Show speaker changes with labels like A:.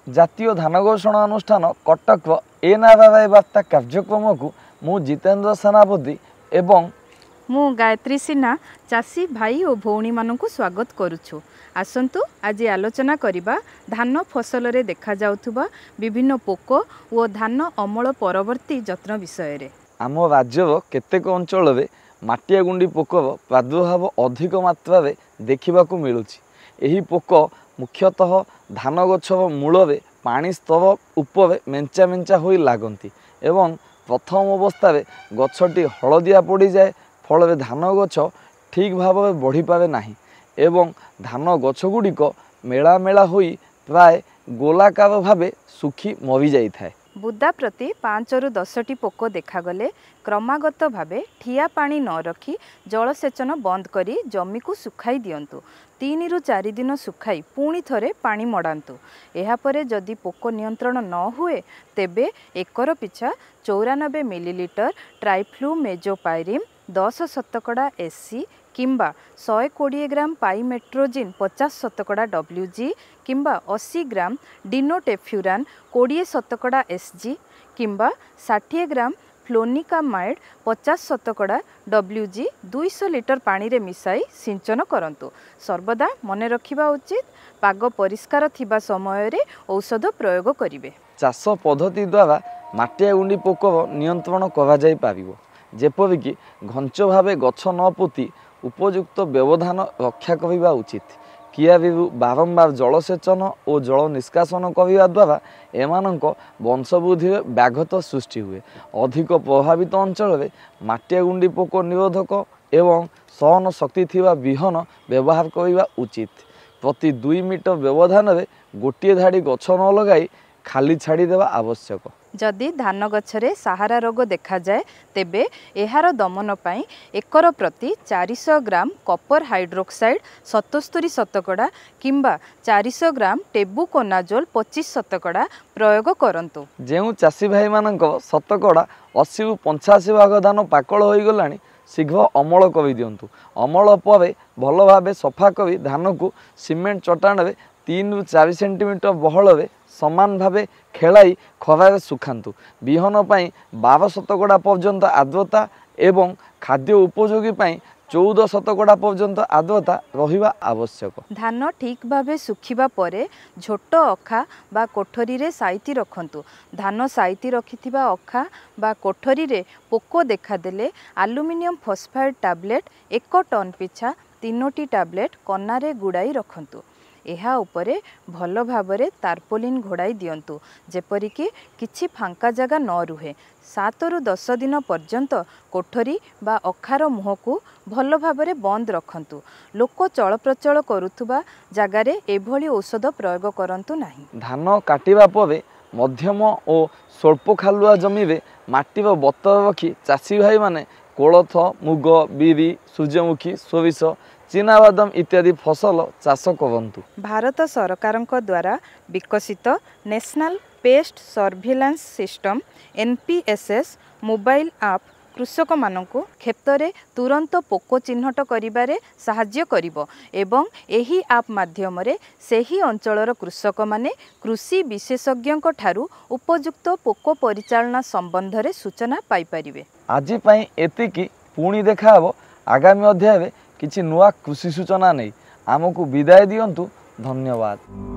A: जातीय धान घोषणा अनुष्ठान कटक एनआरआई वार्ता कार्यक्रम को मु जितेंद्र सेनापति एवं
B: मु गायत्री सिन्हा चाषी भाई और भौणी मानू स्वागत करुछु। आसंतु आज आलोचना करिबा धान फसल रे देखा जाउथुबा विभिन्न पोक और धान अमल परवर्ती जत्न विषय रे।
A: आम राज्यर केतेक अंचल में माटिया गुंडी पोकर प्रादुर्भाव अधिक मात्रा देखा मिलुछि। एही पोक मुख्यतः धान गछ मूल में पानी स्तर उपर मेंचा मेंचा हो लागती एवं प्रथम अवस्था गछटी हलदिया पड़ जाए फल धान गछ ठीक भाव में बढ़ी पारे नाही एवं धान गछगुड़िक मेला मेला होई प्राय गोलाकार भावे सुखी मरी जाई थाए।
B: बुदा प्रति 5 ରୁ 10ଟି पोक देखागले क्रमागत भावे ठिया पानी न रखी जलसेचन बंद करी जमी को सुखाई दियंतु। 3 ରୁ 4 दिन सुखाई पुणी थरे पानी मड़ातु। यापर जदि पोक नियंत्रण न हुए तेबे एकर पिछा 94 मिलीलीटर ट्राइफ्लूमेजोपायरिम 10 शतकड़ा एससी किंबा 120 ग्राम पाइमेट्रोजिन 50 शतकड़ा डब्ल्यूजी किंबा 80 ग्राम डिनोटेफ्यूरान 20 शतकड़ा एसजी किंबा 60 ग्राम फ्लोनिकामाइड 50 शतकड़ा डब्ल्यूजी 200 लिटर पानी रे मिसाई सिंचन करंतु। सर्वदा मने रखिबा उचित पाग परिष्कार थिबा समय रे औषध प्रयोग करिवे।
A: चाष पद्धति द्वारा माटिया गुंडी पोक नियंत्रण करा जाई पारिबो। जेपरिक घंच भावे गछ न पोती उपयुक्त व्यवधान रक्षा करने उचित। कियारीरू बारंबार जलसेचन और जल निष्कासन करने द्वारा एमानक वंशवृद्धि व्याघत सृष्टि हुए। अधिक प्रभावित अंचल में माटिया गुंडी पोक निरोधक एवं सहन शक्ति थिबा विहन व्यवहार करने उचित। प्रति 2 मीटर व्यवधान में गोटे धाड़ी गछ न लगाई खाली छाड़ी देवा आवश्यक।
B: जदि धान गछरे सहारा रोग देखा जाए तेबे एहार दमन पाई एकर प्रति 400 ग्राम कपर हाइड्रोक्साइड 77 शतकड़ा किंबा 400 ग्राम टेबुकोनाजोल 25 शतकड़ा प्रयोग करंतु।
A: जेउ चाषी भाई मानक शतकड़ा 80 ରୁ 85 भाग धान पाकल हो गलानी शीघ्र अमल कर दियंतु। अमल पर भल भाव सफा कर धान को सीमेंट चट्टाण में 3 ରୁ 4 सेंटीमीटर बहल में समान भावे खेलाई खरारे सुखांतु। बिहन पाई 12 शतकड़ा पर्यंत आर्द्रता एवं खाद्य उपयोगी पाई 14 शतकड़ा पर्यंत आर्द्रता रहिबा आवश्यक।
B: धान ठीक भावे सुखिबा परे झोट अखा बा कोठरी रे साइती रखंतु। धान साइती रखिथिबा अखा बा कोठरी रे पोको देखा देले एल्युमिनियम फॉस्फाइड टैबलेट 1 टन पिछा 3टी टैबलेट कन्नारे गुड़ाई रखंतु। एहा उपरे भल भावरे तारपोलिन घोड़ाई दियंतु जेपरिक किछि फांका जगह न रुहे। 7 ରୁ 10 दिन पर्यंत कोठरी बा अखार मुह को भल भावरे बंद रखंतु। लोक चलप्रचल करुथुबा जगारे एभली औषध प्रयोग करंतु नाही।
A: धान काटिबा परे मध्यम और स्वल्प खालुआ जमी रे माटीर बतर रखी चाषी भाई माने कोलथ मुग बिरी सूर्यमुखी सोरिष चीनाबादाम इत्यादि फसल चाष करंतु।
B: भारत सरकारक द्वारा विकसित national pest surveillance system NPSS mobile app कृषक मानकु क्षेत्र तुरंत पोको चिन्हट करिबारे साहाय्य करिवो एवं एही आप माध्यम रे सेही अंचलर कृषक माने कृषि विशेषज्ञक ठारू उपयुक्त पोको परिचालना संबंध रे सूचना पाई परिवे।
A: आज पई एतिकी पुणी देखा हबो आगामी अध्याय किछि नुआ कृषि सूचना नहीं आमको विदाय दियंतु। धन्यवाद।